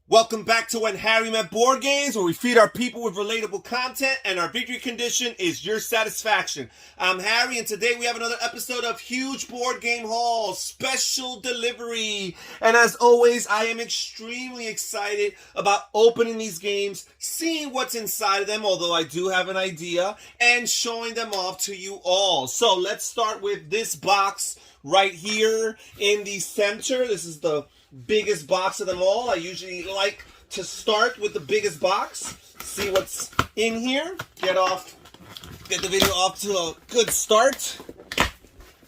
Welcome back to When Harry Met Board Games, where we feed our people with relatable content, and our victory condition is your satisfaction. I'm Harry, and today we have another episode of Huge Board Game Haul Special Delivery. And as always, I am extremely excited about opening these games, seeing what's inside of them, although I do have an idea, and showing them off to you all. So let's start with this box right here in the center. This is the biggest box of them all. I usually like to start with the biggest box, see what's in here, get the video off to a good start.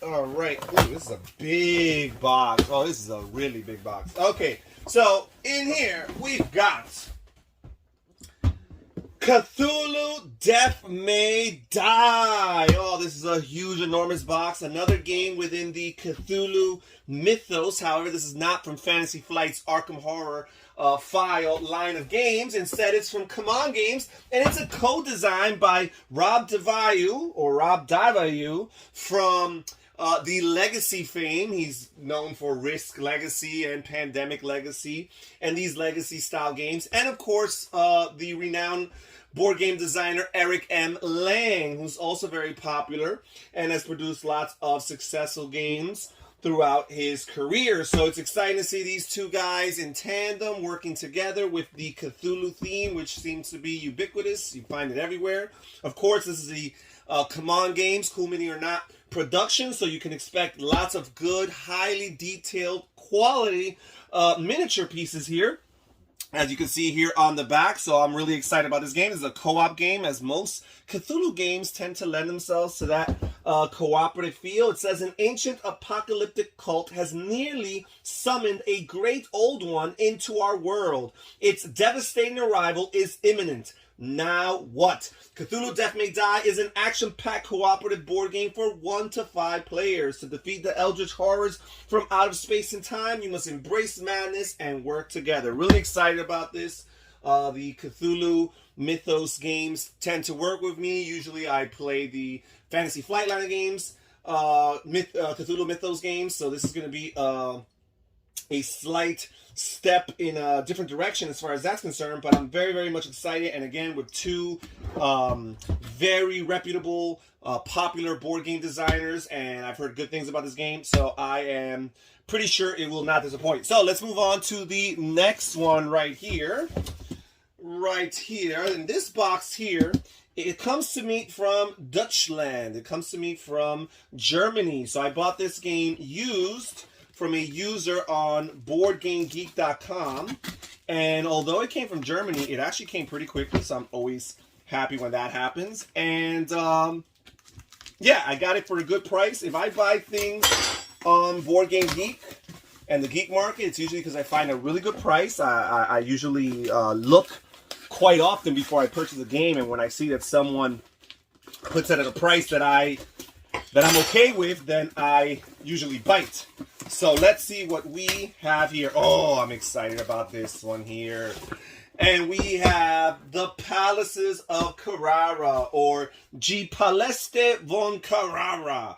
All right. Ooh, this is a big box. Oh, this is a really big box. Okay, so in here we've got Cthulhu Death May Die. Oh, this is a huge, enormous box. Another game within the Cthulhu mythos. However, this is not from Fantasy Flight's Arkham Horror file line of games. Instead, it's from Come On Games, and it's a co-design by Rob Davayu from the Legacy fame. He's known for Risk Legacy and Pandemic Legacy and these Legacy style games. And of course, the renowned board game designer Eric M. Lang, who's also very popular and has produced lots of successful games throughout his career. So it's exciting to see these two guys in tandem working together with the Cthulhu theme, which seems to be ubiquitous. You find it everywhere. Of course, this is the Come On Games, Cool Mini or Not production, so you can expect lots of good, highly detailed, quality miniature pieces here, as you can see here on the back. So I'm really excited about this game. This is a co-op game, as most Cthulhu games tend to lend themselves to that cooperative feel. It says an ancient apocalyptic cult has nearly summoned a great old one into our world. Its devastating arrival is imminent. Now what? Cthulhu Death May Die is an action-packed cooperative board game for 1 to 5 players. To defeat the eldritch horrors from out of space and time, you must embrace madness and work together. Really excited about this. The Cthulhu Mythos games tend to work with me. Usually I play the Fantasy Flight line of games, Cthulhu Mythos games, so this is going to be a slight step in a different direction as far as that's concerned, but I'm very, very much excited. And again, with two very reputable, popular board game designers, and I've heard good things about this game, so I am pretty sure it will not disappoint. So let's move on to the next one right here. Right here, in this box here, it comes to me from Dutchland. It comes to me from Germany. So I bought this game used from a user on BoardGameGeek.com, and although it came from Germany, it actually came pretty quickly, so I'm always happy when that happens. And yeah, I got it for a good price. If I buy things on Board Game Geek and the geek market, it's usually because I find a really good price. I usually look quite often before I purchase a game, and when I see that someone puts it at a price that I'm okay with, then I usually bite. So let's see what we have here. Oh, I'm excited about this one here. And we have The Palaces of Carrara, or Die Paläste von Carrara,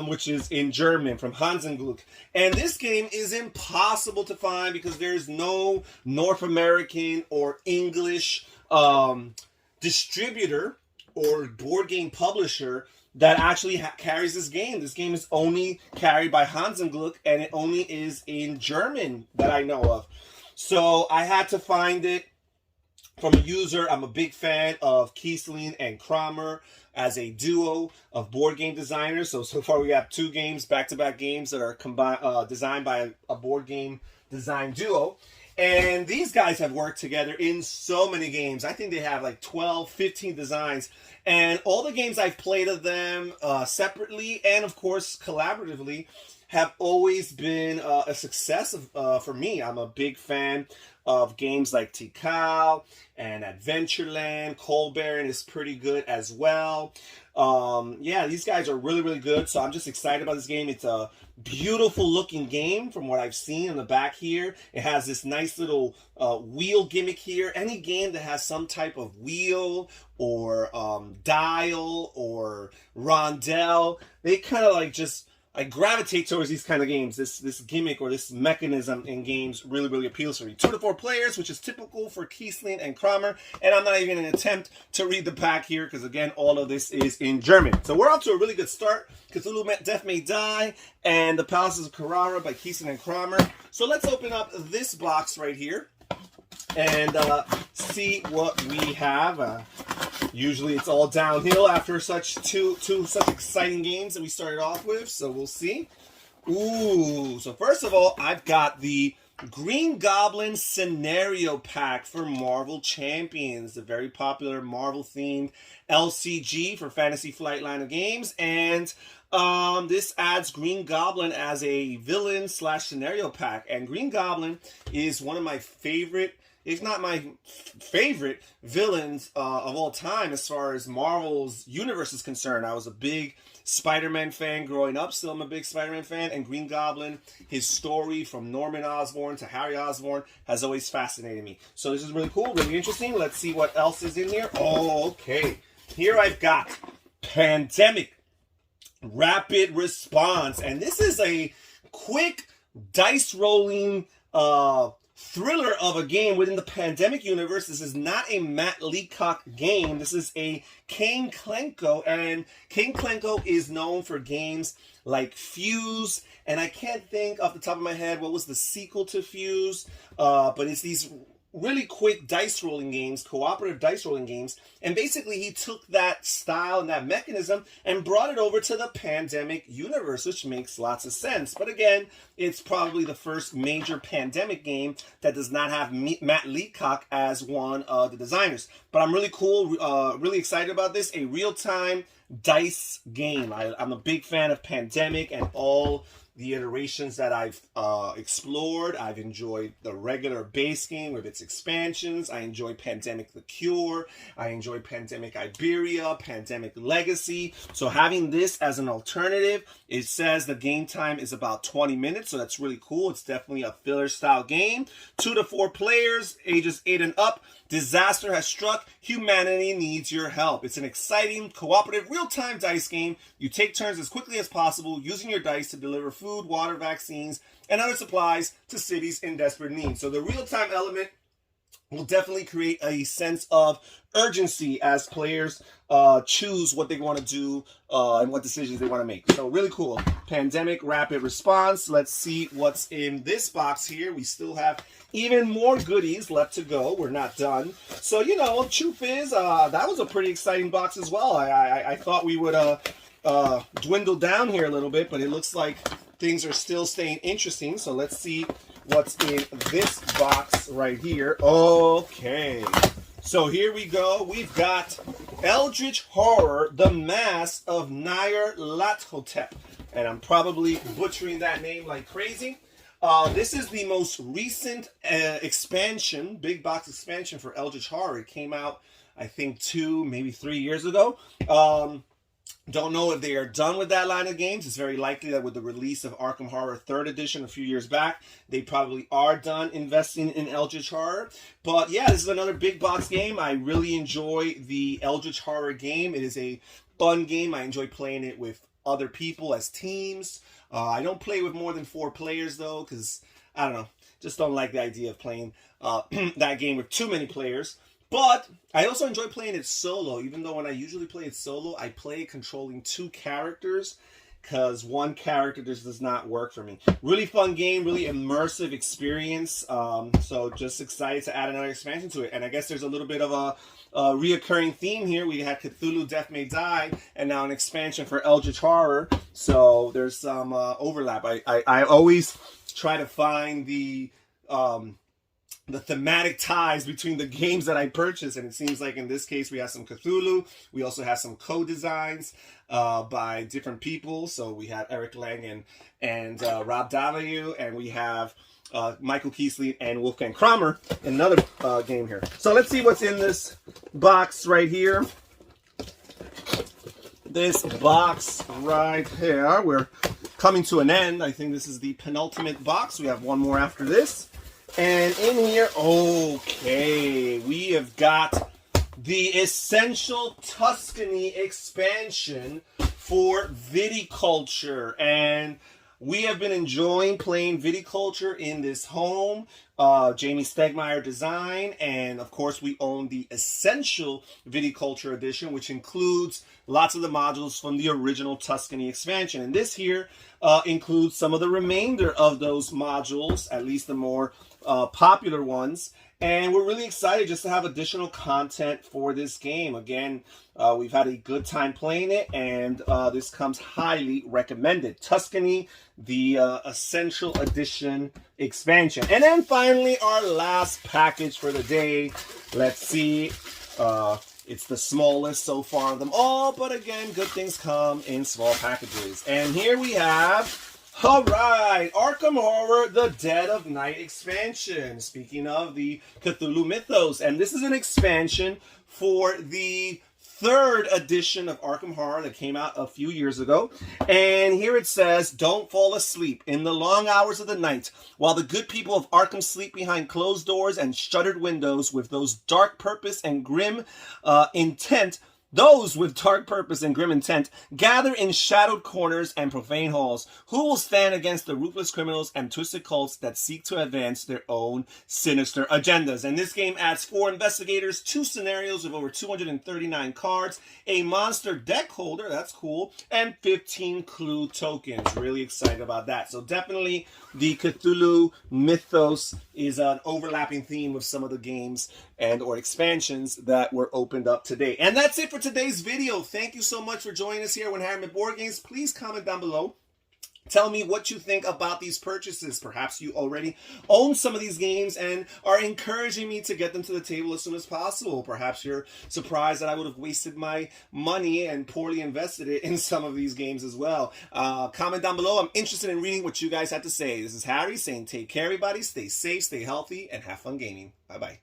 which is in German, from Hansengluck. And this game is impossible to find because there's no North American or English distributor or board game publisher that actually carries this game. This game is only carried by Hansengluck, and it only is in German that I know of. So I had to find it from a user. I'm a big fan of Kiesling and Kramer as a duo of board game designers. So far we have 2 games, back-to-back games that are designed by a board game design duo. And these guys have worked together in so many games. I think they have like 12, 15 designs. And all the games I've played of them separately and, of course, collaboratively have always been a success for me. I'm a big fan of games like Tikal and Adventureland. Coal Baron is pretty good as well. Yeah, these guys are really, really good. So I'm just excited about this game. It's a beautiful looking game from what I've seen in the back here. It has this nice little wheel gimmick here. Any game that has some type of wheel or dial or rondelle, they kind of like just I gravitate towards these kind of games. This gimmick or this mechanism in games really appeals to me. 2 to 4 players, which is typical for Kiesling and Kramer. And I'm not even going to attempt to read the pack here because, again, all of this is in German. So we're off to a really good start. Cthulhu Death May Die and The Palaces of Carrara by Kiesling and Kramer. So let's open up this box right here and see what we have. Usually it's all downhill after such two such exciting games that we started off with, so we'll see. Ooh, so first of all, I've got the Green Goblin Scenario Pack for Marvel Champions, the very popular Marvel-themed LCG for Fantasy Flight line of games, and this adds Green Goblin as a villain / scenario pack, and Green Goblin is one of my favorite, if not my favorite, villains of all time as far as Marvel's universe is concerned. I was a big Spider-Man fan growing up. Still I'm a big Spider-Man fan. And Green Goblin, his story from Norman Osborn to Harry Osborn has always fascinated me. So this is really cool, really interesting. Let's see what else is in here. Oh, okay. Here I've got Pandemic Rapid Response. And this is a quick dice rolling thriller of a game within the Pandemic universe. This is not a Matt Leacock game. This is a Kane Klenko, and Kane Klenko is known for games like Fuse, and I can't think off the top of my head what was the sequel to Fuse, but it's these really quick dice rolling games, cooperative dice rolling games, and basically he took that style and that mechanism and brought it over to the Pandemic universe, which makes lots of sense. But again, it's probably the first major Pandemic game that does not have Matt Leacock as one of the designers. But I'm really excited about this, a real-time dice game. I'm a big fan of Pandemic and all the iterations that I've explored. I've enjoyed the regular base game with its expansions. I enjoy Pandemic The Cure. I enjoy Pandemic Iberia, Pandemic Legacy. So having this as an alternative, it says the game time is about 20 minutes, so that's really cool. It's definitely a filler style game. 2 to 4 players, ages 8 and up. Disaster has struck. Humanity needs your help. It's an exciting, cooperative, real-time dice game. You take turns as quickly as possible, using your dice to deliver food, water, vaccines, and other supplies to cities in desperate need. So the real-time element will definitely create a sense of urgency as players choose what they want to do and what decisions they want to make. So really cool. Pandemic Rapid Response. Let's see what's in this box here. We still have even more goodies left to go. We're not done. So, you know, truth is, that was a pretty exciting box as well. I thought we would dwindle down here a little bit, but it looks like things are still staying interesting. So let's see what's in this box right here. Okay. So here we go. We've got Eldritch Horror, The Mask of Nyarlathotep. And I'm probably butchering that name like crazy. This is the most recent expansion, big box expansion for Eldritch Horror. It came out, I think, 2, maybe 3 years ago. Don't know if they are done with that line of games. It's very likely that with the release of Arkham Horror 3rd Edition a few years back, they probably are done investing in Eldritch Horror. But yeah, this is another big box game. I really enjoy the Eldritch Horror game. It is a fun game. I enjoy playing it with other people as teams. I don't play with more than 4 players though, because I don't know, just don't like the idea of playing that game with too many players. But I also enjoy playing it solo, even though when I usually play it solo, I play controlling 2 characters, because one character just does not work for me. Really fun game, really immersive experience. So just excited to add another expansion to it. And I guess there's a little bit of a reoccurring theme here. We had Cthulhu Death May Die, and now an expansion for Eldritch Horror. So there's some overlap. I always try to find the thematic ties between the games that I purchase, and it seems like in this case we have some Cthulhu. We also have some co-designs by different people. So we have Eric Lang and Rob Daviau, and we have Michael Kiesling and Wolfgang Kramer in another game here. So let's see what's in this box right here. This box right here, we're coming to an end. I think this is the penultimate box. We have one more after this. And in here, okay, we have got the Essential Tuscany expansion for Viticulture, and we have been enjoying playing Viticulture in this home. Jamie Stegmaier design, and of course we own the Essential Viticulture Edition, which includes lots of the modules from the original Tuscany expansion. And this here includes some of the remainder of those modules, at least the more popular ones. And we're really excited just to have additional content for this game. Again, we've had a good time playing it, and this comes highly recommended. Tuscany, the Essential Edition expansion. And then finally, our last package for the day. Let's see. It's the smallest so far of them all, but again, good things come in small packages. And here we have... all right, Arkham Horror, The Dead of Night expansion. Speaking of the Cthulhu mythos, and this is an expansion for the 3rd edition of Arkham Horror that came out a few years ago. And here it says, don't fall asleep in the long hours of the night while the good people of Arkham sleep behind closed doors and shuttered windows with those dark purpose and grim intent. Those with dark purpose and grim intent gather in shadowed corners and profane halls. Who will stand against the ruthless criminals and twisted cults that seek to advance their own sinister agendas? And this game adds 4 investigators, 2 scenarios with over 239 cards, a monster deck holder, that's cool, and 15 clue tokens. Really excited about that. So definitely the Cthulhu mythos is an overlapping theme with some of the games and or expansions that were opened up today. And that's it for today's video. Thank you so much for joining us here when Harriman Board Games. Please comment down below. Tell me what you think about these purchases. Perhaps you already own some of these games and are encouraging me to get them to the table as soon as possible. Perhaps you're surprised that I would have wasted my money and poorly invested it in some of these games as well. Comment down below. I'm interested in reading what you guys have to say. This is Harry saying take care, everybody. Stay safe, stay healthy, and have fun gaming. Bye-bye.